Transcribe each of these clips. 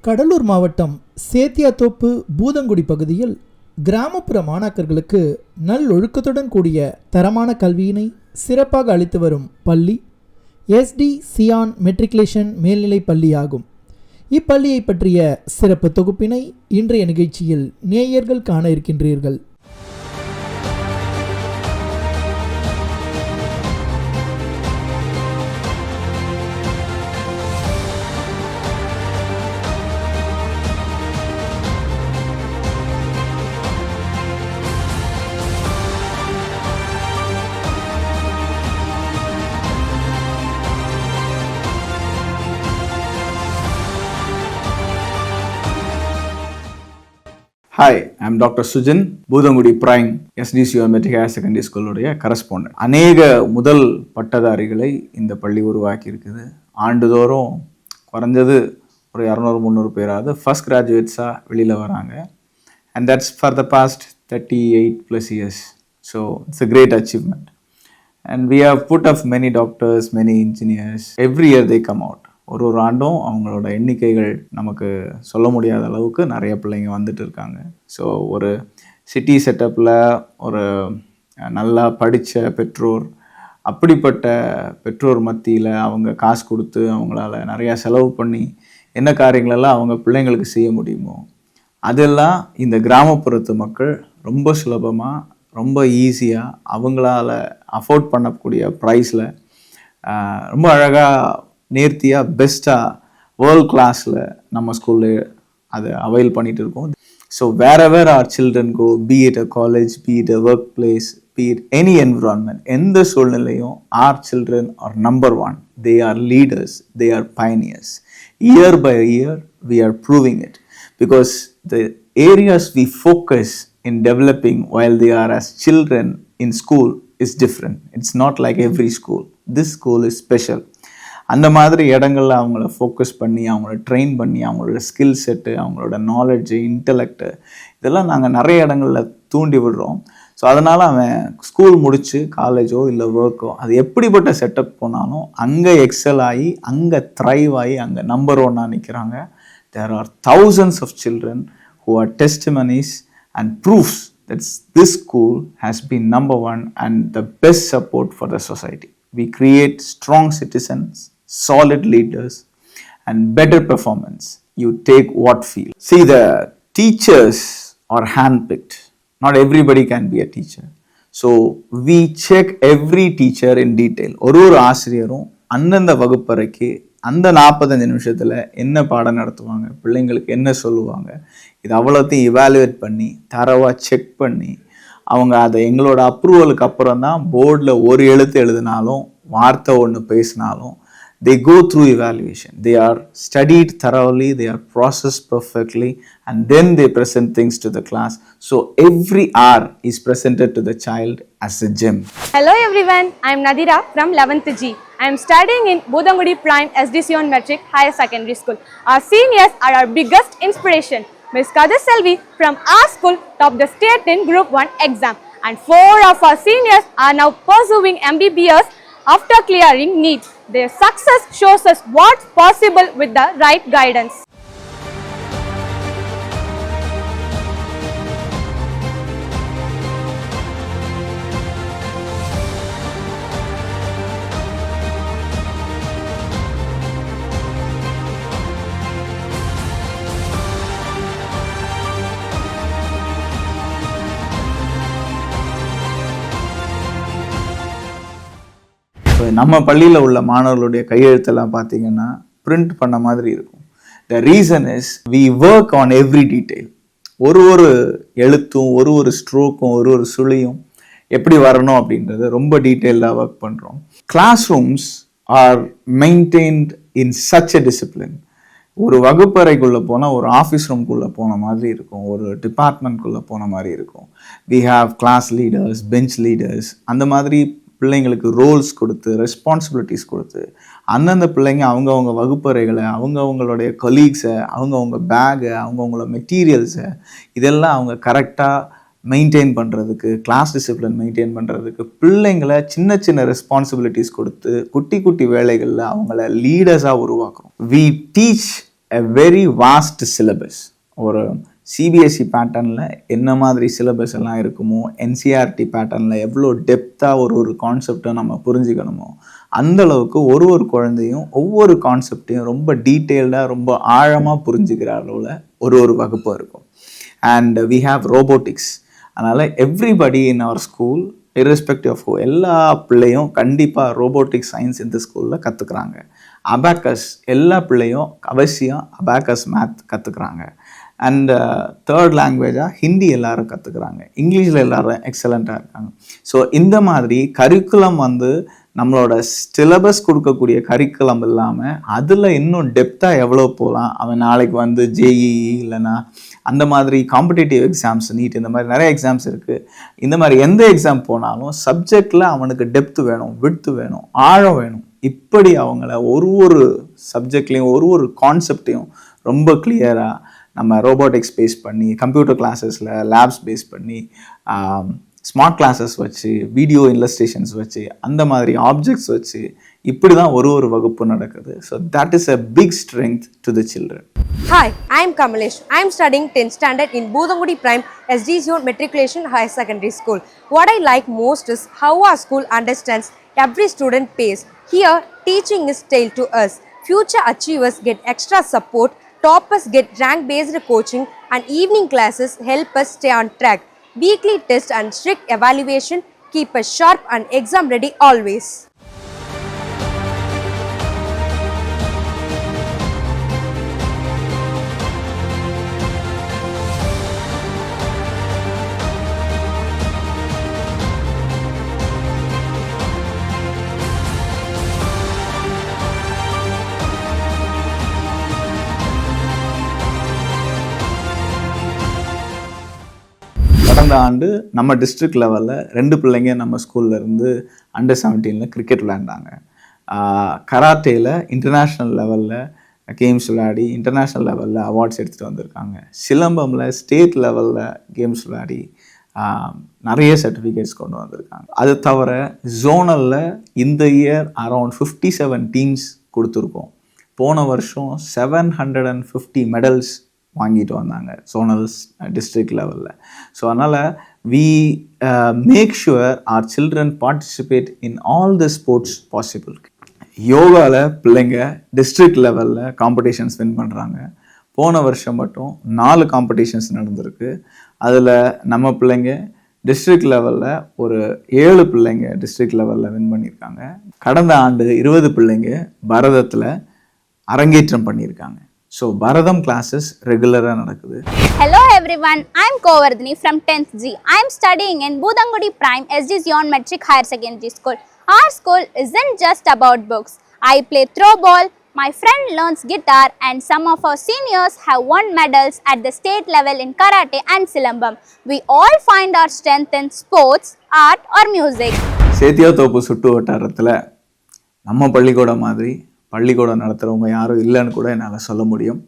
கடலூர் மாவட்டம் சேத்தியாத்தோப்பு பூதங்குடி பகுதியில் கிராமப்புற மாணாக்கர்களுக்கு நல்லொழுக்கத்துடன் கூடிய தரமான கல்வியினை சிறப்பாக அளித்து வரும் பள்ளி SD சியான் மெட்ரிகுலேஷன் மேல்நிலைப் பள்ளியாகும். இப்பள்ளியை பற்றிய சிறப்பு தொகுப்பினை இன்றைய நிகழ்ச்சியில் நேயர்கள் காண இருக்கின்றீர்கள். Hi, I'm Dr. Sujan, Boothangudi prime SDCO matric higher secondary ஸ்கூலுடைய கரஸ்பாண்டன்ட். அநேக முதல் பட்டதாரிகளை இந்த பள்ளி உருவாக்கி இருக்குது. ஆண்டுதோறும் குறைஞ்சது ஒரு 200-300 பேராவது ஃபர்ஸ்ட் கிராஜுவேட்ஸாக வெளியில் வராங்க. And that's for the past 38+ years. So it's a great achievement. And we have put up many doctors, many engineers. Every year they come out. ஒரு ஆண்டும் அவங்களோட எண்ணிக்கைகள் நமக்கு சொல்ல முடியாத அளவுக்கு நிறைய பிள்ளைங்க வந்துட்டு இருக்காங்க. ஸோ ஒரு சிட்டி செட்டப்பில் ஒரு நல்லா படித்த பெற்றோர், அப்படிப்பட்ட பெற்றோர் மத்தியில் அவங்க காசு கொடுத்து அவங்களால நிறையா செலவு பண்ணி என்ன காரியங்களெல்லாம் அவங்க பிள்ளைங்களுக்கு செய்ய முடியுமோ அதெல்லாம் இந்த கிராமப்புறத்து மக்கள் ரொம்ப சுலபமாக, ரொம்ப ஈஸியாக அவங்களால அஃபோர்ட் பண்ணக்கூடிய ப்ரைஸில் ரொம்ப அழகாக, நேர்த்தியாக, பெஸ்ட்டாக, வேர்ல்ட் கிளாஸில் நம்ம ஸ்கூலில் அதை அவைல் பண்ணிகிட்டு இருக்கோம். So wherever our children go, be it a college, be it a workplace, be it any environment, எந்த சூழ்நிலையும் our children are number one. They are leaders, they are pioneers. Year by year we are proving it, because the areas we focus in developing while they are as children in school is different. It's not like every school. This school is special. அந்த மாதிரி இடங்களில் அவங்கள focus பண்ணி, அவங்கள train பண்ணி, அவங்களோட skill set, அவங்களோட knowledge, இன்டலெக்டு, இதெல்லாம் நாங்கள் நிறைய இடங்களில் தூண்டி விடுறோம். ஸோ அதனால் அவன் ஸ்கூல் முடித்து காலேஜோ இல்லை ஒர்க்கோ அது எப்படிப்பட்ட செட்டப் போனாலும் அங்கே எக்ஸல் ஆகி, அங்கே த்ரைவ் ஆகி, அங்கே நம்பர் 1 நிற்கிறாங்க. There are thousands of children who are testimonies and proofs that this school has been number 1 and the best support for the society. We create strong citizens, solid leaders, and better performance. You take what feel. See, the teachers are handpicked. Not everybody can be a teacher. So we check every teacher in detail. ஒரு ஆசிரியரும் அந்தந்த வகுப்பறைக்கு அந்த 45 நிமிஷத்தில் என்ன பாடம் நடத்துவாங்க, பிள்ளைங்களுக்கு என்ன சொல்லுவாங்க, இது அவ்வளோத்தையும் இவாலுவேட் பண்ணி தரவாக செக் பண்ணி அவங்க அதை எங்களோட அப்ரூவலுக்கு அப்புறம் தான் போர்டில் ஒரு எழுத்து எழுதினாலும் வார்த்தை ஒன்று பேசினாலும் they go through evaluation. They are studied thoroughly, they are processed perfectly, and then they present things to the class. So every hour is presented to the child as a gem. Hello everyone, I am Nadira from 11th G. I am studying in Budangudi Prime SDCO Metric Higher Secondary School. Our seniors are our biggest inspiration. Ms. Kadaselvi from our school topped the state in Group 1 exam, and 4 of our seniors are now pursuing MBBS after clearing NEET. Their success shows us what's possible with the right guidance. நம்ம பள்ளியில் உள்ள மாணவர்களுடைய கையெழுத்தெல்லாம் பார்த்தீங்கன்னா print பண்ண மாதிரி இருக்கும். The reason is we work on every detail. ஒரு எழுத்தும், ஒரு ஸ்ட்ரோக்கும், ஒரு சுழியும் எப்படி வரணும் அப்படின்றத ரொம்ப டீட்டெயிலாக ஒர்க் பண்ணுறோம். Classrooms are maintained in such a discipline. ஒரு வகுப்பறைக்குள்ளே போனால் ஒரு ஆஃபீஸ் ரூம்குள்ளே போன மாதிரி இருக்கும், ஒரு டிபார்ட்மெண்ட்குள்ளே போன மாதிரி இருக்கும். We have class leaders, bench leaders, அந்த மாதிரி பிள்ளைங்களுக்கு ரோல்ஸ் கொடுத்து, ரெஸ்பான்சிபிலிட்டிஸ் கொடுத்து, அந்தந்த பிள்ளைங்க அவங்கவுங்க வகுப்பறைகளை, அவங்கவுங்களுடைய கொலீக்ஸை, அவங்கவுங்க பேகை, அவங்கவுங்களோட மெட்டீரியல்ஸை இதெல்லாம் அவங்க கரெக்டாக மெயின்டைன் பண்ணுறதுக்கு, கிளாஸ் டிசிப்ளின் மெயின்டைன் பண்ணுறதுக்கு பிள்ளைங்களை சின்ன சின்ன ரெஸ்பான்சிபிலிட்டிஸ் கொடுத்து குட்டி குட்டி வேலைகளில் அவங்கள லீடர்ஸாக உருவாக்குறோம். We teach a very vast syllabus. ஒரு சிபிஎஸ்சி பேட்டர்னில் என்ன மாதிரி சிலபஸ் எல்லாம் இருக்குமோ, என்சிஆர்டி பேட்டர்னில் எவ்வளோ டெப்த்தாக ஒரு கான்செப்டை நம்ம புரிஞ்சுக்கணுமோ அந்தளவுக்கு ஒரு குழந்தையும் ஒவ்வொரு கான்செப்டையும் ரொம்ப டீட்டெயில்டாக ரொம்ப ஆழமாக புரிஞ்சுக்கிற அளவில் ஒரு வகுப்பு இருக்கும். And we have robotics. அதனால் everybody in our school irrespective of எல்லா பிள்ளையும் கண்டிப்பாக ரோபோட்டிக் சயின்ஸ் இந்த ஸ்கூலில் கற்றுக்குறாங்க. அபாக்கஸ் எல்லா பிள்ளையும் அவசியம் அபாக்கஸ் மேத் கற்றுக்குறாங்க. அண்ட் தேர்ட் லாங்குவேஜாக ஹிந்தி எல்லாரும் கற்றுக்குறாங்க. இங்கிலீஷில் எல்லாரும் எக்ஸலண்ட்டாக இருக்காங்க. ஸோ இந்த மாதிரி கரிக்குலம் நம்மளோட சிலபஸ் கொடுக்கக்கூடிய கரிக்குலம் இல்லாமல் அதில் இன்னும் டெப்த்தாக எவ்வளோ போகலாம். அவன் நாளைக்கு ஜேஇஇ இல்லைன்னா அந்த மாதிரி காம்படிட்டிவ் எக்ஸாம்ஸ், நீட், இந்த மாதிரி நிறைய எக்ஸாம்ஸ் இருக்குது. இந்த மாதிரி எந்த எக்ஸாம் போனாலும் சப்ஜெக்டில் அவனுக்கு டெப்த் வேணும், விட்த்து வேணும், ஆழம் வேணும். இப்படி அவங்கள ஒரு சப்ஜெக்ட்லேயும் ஒரு கான்செப்டையும் ரொம்ப கிளியராக நம்ம ரோபோட்டிக்ஸ் பேஸ் பண்ணி, கம்ப்யூட்டர் கிளாஸஸில் லேப்ஸ் பேஸ் பண்ணி, ஸ்மார்ட் கிளாஸஸ் வச்சு, வீடியோ இல்லஸ்ட்ரேஷன்ஸ் வச்சு, அந்த மாதிரி ஆப்ஜெக்ட்ஸ் வச்சு இப்படி தான் ஒரு வகுப்பு நடக்குது. So that is a big strength to the children. Hi, I am Kamalesh. I am studying 10th standard in Budangudi Prime SDCON Matriculation Higher Secondary School. What I like most is how our school understands every student pace. Here, teaching is tailored to us. Future achievers get extra support, toppers get rank-based coaching, and evening classes help us stay on track. Weekly tests and strict evaluation keep us sharp and exam ready always. கடந்த ஆண்டு நம்ம district லெவலில் 2 பிள்ளைங்க நம்ம ஸ்கூலில் இருந்து under 17 cricket விளையாண்டாங்க. கராட்டேயில் இன்டர்நேஷ்னல் லெவலில் கேம்ஸ் விளையாடி இன்டர்நேஷ்னல் லெவலில் அவார்ட்ஸ் எடுத்துகிட்டு வந்திருக்காங்க. சிலம்பமில் ஸ்டேட் லெவலில் கேம்ஸ் விளையாடி நிறைய சர்டிஃபிகேட்ஸ் கொண்டு வந்திருக்காங்க. அது தவிர ஜோனலில் இந்த இயர் அரௌண்ட் 57 டீம்ஸ் கொடுத்துருக்கோம். போன வருஷம் 750 மெடல்ஸ் வாங்கிட்டு வந்தாங்க ஜோனல்ஸ் டிஸ்ட்ரிக்ட் லெவலில். ஸோ அதனால் we make sure our children participate in all the sports possible. யோகாவில் பிள்ளைங்க டிஸ்ட்ரிக்ட் லெவலில் காம்படிஷன்ஸ் வின் பண்ணுறாங்க. போன வருஷம் மட்டும் 4 காம்படிஷன்ஸ் நடந்திருக்கு. அதில் நம்ம பிள்ளைங்க டிஸ்ட்ரிக்ட் லெவலில் ஒரு 7 பிள்ளைங்க டிஸ்ட்ரிக்ட் லெவலில் வின் பண்ணியிருக்காங்க. கடந்த ஆண்டு 20 பிள்ளைங்க பரதத்தில் அரங்கேற்றம் பண்ணியிருக்காங்க. ஸோ பரதம் கிளாஸஸ் ரெகுலராக நடக்குது. Hello everyone, I am Kovardhini from 10th G. I am studying in Budangudi Prime SDCON Matric Higher Secondary School. Our school isn't just about books. I play throw ball, my friend learns guitar, and some of our seniors have won medals at the state level in karate and silambam. We all find our strength in sports, art or music. Sethiyathoppu சுட்டு வட்டாரத்தில் நம்ம பள்ளிக்கூடம் மாதிரி பள்ளிக்கூடம் நடத்துகிறவங்க யாரும் இல்லைன்னு கூட என்னால் சொல்ல முடியும்.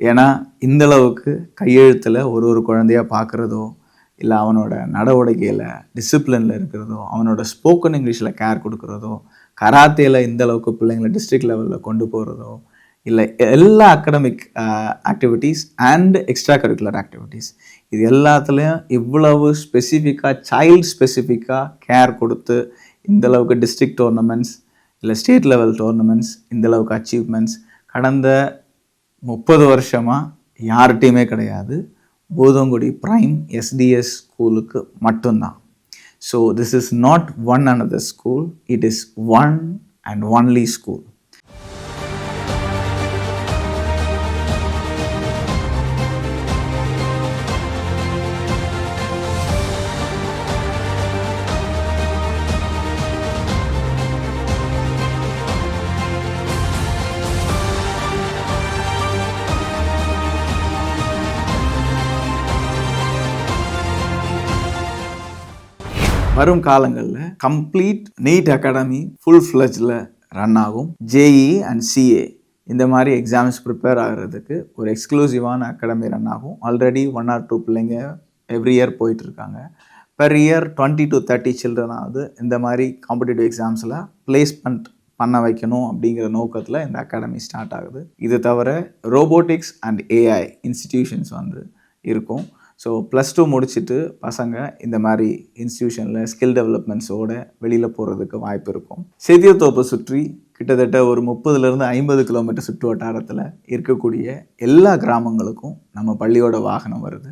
ஏன்னா இந்தளவுக்கு கையெழுத்தில் ஒரு குழந்தையாக பார்க்குறதோ, இல்லை அவனோட நடவடிக்கையில் டிசிப்ளினில் இருக்கிறதோ, அவனோட ஸ்போக்கன் இங்கிலீஷில் கேர் கொடுக்குறதோ, கராத்தேயில் இந்தளவுக்கு பிள்ளைங்களை டிஸ்ட்ரிக்ட் லெவலில் கொண்டு போகிறதோ, இல்லை எல்லா academic activities and extra curricular activities இது எல்லாத்துலேயும் இவ்வளவு ஸ்பெசிஃபிக்காக சைல்டு ஸ்பெசிஃபிக்காக கேர் கொடுத்து இந்தளவுக்கு டிஸ்ட்ரிக்ட் டோர்னமெண்ட்ஸ் இல்லை ஸ்டேட் லெவல் டோர்னமெண்ட்ஸ் இந்தளவுக்கு அச்சீவ்மெண்ட்ஸ் கடந்த 30 வருஷமாக யார்கிட்டையுமே கிடையாது. பூதங்குடி பிரைம் எஸ்டிஎஸ் ஸ்கூலுக்கு மட்டும்தான். So this is not one another school, it is one and only school. வரும் காலங்களில் கம்ப்ளீட் நீட் அகாடமி ஃபுல் ஃப்ளெஜ்டில் ரன் ஆகும். ஜேஇ அண்ட் சிஏ இந்த மாதிரி எக்ஸாம்ஸ் ப்ரிப்பேர் ஆகிறதுக்கு ஒரு எக்ஸ்க்ளூசிவான அகாடமி ரன் ஆகும். ஆல்ரெடி 1 or 2 பிள்ளைங்க எவ்ரி இயர் போயிட்டுருக்காங்க. பெர் இயர் 20 to 30 சில்ட்ரனாவது இந்த மாதிரி காம்படிட்டிவ் எக்ஸாம்ஸில் பிளேஸ்மெண்ட் பண்ண வைக்கணும் அப்படிங்கிற நோக்கத்தில் இந்த அகாடமி ஸ்டார்ட் ஆகுது. இது தவிர ரோபோட்டிக்ஸ் அண்ட் ஏஐ இன்ஸ்டிடியூஷன்ஸ் வந்து இருக்கும். ஸோ +2 முடிச்சுட்டு பசங்க இந்த மாதிரி இன்ஸ்டிடியூஷனில் ஸ்கில் டெவலப்மெண்ட்ஸோட வெளியில் போகிறதுக்கு வாய்ப்பு இருக்கும். சேத்தியாத்தோப்பை சுற்றி கிட்டத்தட்ட ஒரு 30லேருந்து 50 கிலோமீட்டர் சுற்று வட்டாரத்தில் இருக்கக்கூடிய எல்லா கிராமங்களுக்கும் நம்ம பள்ளியோட வாகனம் வருது.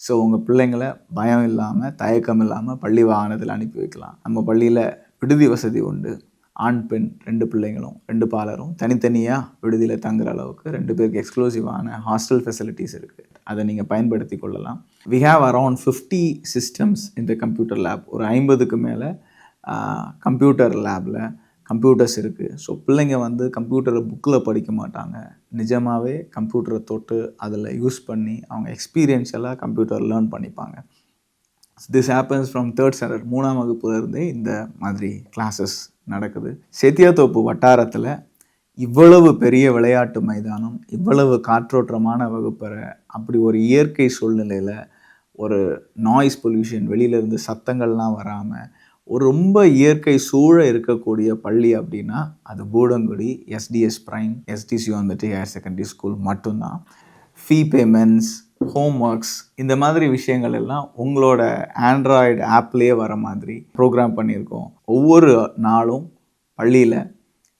ஸோ உங்கள் பிள்ளைங்களை பயம் இல்லாமல் தயக்கம் இல்லாமல் பள்ளி வாகனத்தில் அனுப்பி வைக்கலாம். நம்ம பள்ளியில் விடுதி வசதி உண்டு. ஆண் பெண் 2 பிள்ளைங்களும் 2 பாலரும் தனித்தனியாக விடுதியில் தங்குற அளவுக்கு 2 பேருக்கு எக்ஸ்க்ளூசிவான ஹாஸ்டல் ஃபெசிலிட்டிஸ் இருக்குது. அதை நீங்கள் பயன்படுத்தி கொள்ளலாம். வி ஹாவ் அரவுண்ட் 50 சிஸ்டம்ஸ் இந்த கம்ப்யூட்டர் லேப். ஒரு 50க்கு மேலே கம்ப்யூட்டர் லேபில் கம்ப்யூட்டர்ஸ் இருக்குது. ஸோ பிள்ளைங்க வந்து கம்ப்யூட்டரை புக்கில் படிக்க மாட்டாங்க. நிஜமாகவே கம்ப்யூட்டரை தொட்டு அதில் யூஸ் பண்ணி அவங்க எக்ஸ்பீரியன்ஷியலாக கம்ப்யூட்டர் லேர்ன் பண்ணிப்பாங்க. This happens from 3rd standard 3ஆம் வகுப்புலேருந்தே இந்த மாதிரி கிளாஸஸ் நடக்குது. சேத்தியாத்தோப்பு வட்டாரத்தில் இவ்வளவு பெரிய விளையாட்டு மைதானம், இவ்வளவு காற்றோட்டமான வகுப்பறை, அப்படி ஒரு இயற்கை சூழ்நிலையில் ஒரு நாய்ஸ் பொல்யூஷன், வெளியிலேருந்து சத்தங்கள்லாம் வராமல் ஒரு ரொம்ப இயற்கை சூழ இருக்கக்கூடிய பள்ளி அப்படின்னா அது Poothangudi SDS prime SDCON matric higher secondary school மட்டும்தான். ஃபீ பேமெண்ட்ஸ், ஹோம் ஒர்க்ஸ், இந்த மாதிரி விஷயங்கள் எல்லாம் உங்களோட ஆண்ட்ராய்டு ஆப்லேயே வர மாதிரி ப்ரோக்ராம் பண்ணியிருக்கோம். ஒவ்வொரு நாளும் பள்ளியில்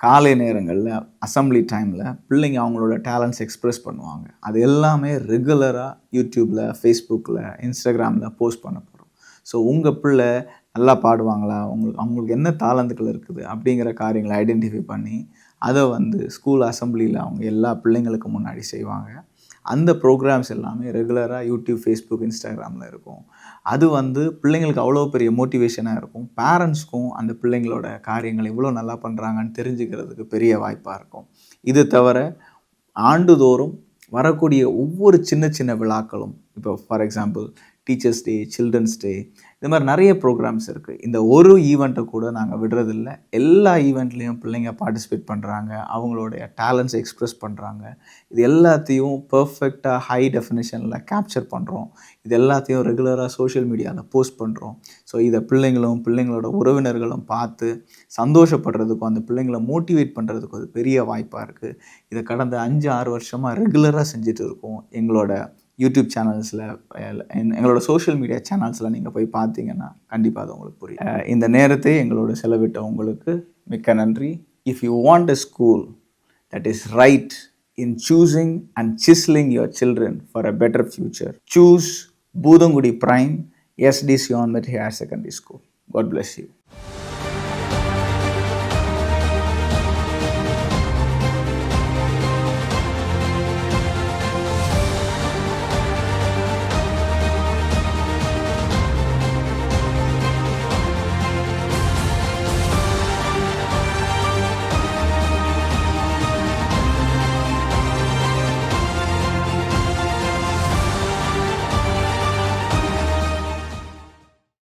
காலை நேரங்களில் அசம்பிளி டைமில் பிள்ளைங்க அவங்களோட டேலண்ட்ஸ் எக்ஸ்ப்ரெஸ் பண்ணுவாங்க. அது எல்லாமே ரெகுலராக யூடியூப்பில், ஃபேஸ்புக்கில், இன்ஸ்டாகிராமில் போஸ்ட் பண்ண போகிறோம். ஸோ உங்கள் பிள்ளை நல்லா பாடுவாங்களா, அவங்களுக்கு என்ன தாளந்துகள் இருக்குது அப்படிங்கிற காரியங்களை ஐடென்டிஃபை பண்ணி அதை வந்து ஸ்கூல் அசம்பிளியில் அவங்க எல்லா பிள்ளைங்களுக்கு முன்னாடி செய்வாங்க. அந்த ப்ரோக்ராம்ஸ் எல்லாமே ரெகுலராக யூடியூப், ஃபேஸ்புக், இன்ஸ்டாகிராமில் இருக்கும். அது வந்து பிள்ளைங்களுக்கு அவ்வளோ பெரிய மோட்டிவேஷனாக இருக்கும். பேரண்ட்ஸ்க்கும் அந்த பிள்ளைங்களோட காரியங்கள் எவ்வளோ நல்லா பண்ணுறாங்கன்னு தெரிஞ்சுக்கிறதுக்கு பெரிய வாய்ப்பாக இருக்கும். இது தவிர ஆண்டுதோறும் வரக்கூடிய ஒவ்வொரு சின்ன சின்ன விழாக்களும், இப்போ for example teachers' day, children's day, இந்த மாதிரி நிறைய ப்ரோக்ராம்ஸ் இருக்குது. இந்த ஒரு ஈவெண்ட்டை கூட நாங்கள் விடுறதில்ல. எல்லா ஈவெண்ட்லேயும் பிள்ளைங்க பார்ட்டிசிபேட் பண்ணுறாங்க, அவங்களுடைய டேலண்ட்ஸை எக்ஸ்ப்ரெஸ் பண்ணுறாங்க. இது எல்லாத்தையும் பர்ஃபெக்டாக ஹை டெஃபினிஷனில் கேப்சர் பண்ணுறோம். இது எல்லாத்தையும் ரெகுலராக சோஷியல் மீடியாவில் போஸ்ட் பண்ணுறோம். ஸோ இதை பிள்ளைங்களும் பிள்ளைங்களோட உறவினர்களும் பார்த்து சந்தோஷப்படுறதுக்கும் அந்த பிள்ளைங்களை மோட்டிவேட் பண்ணுறதுக்கும் அது பெரிய வாய்ப்பாக இருக்குது. இதை கடந்த 5-6 வருஷமாக ரெகுலராக செஞ்சுட்டு இருக்கோம். எங்களோட யூடியூப் சேனல்ஸில், எங்களோட சோஷியல் மீடியா சேனல்ஸில் நீங்கள் போய் பார்த்தீங்கன்னா கண்டிப்பாக அது உங்களுக்கு புரியும். இந்த நேரத்தை எங்களோட செலவிட்ட உங்களுக்கு மிக்க நன்றி. If you want a school that is right in choosing and chiseling your children for a better future, choose Budangudi Prime SDCON Higher Secondary School. God bless you.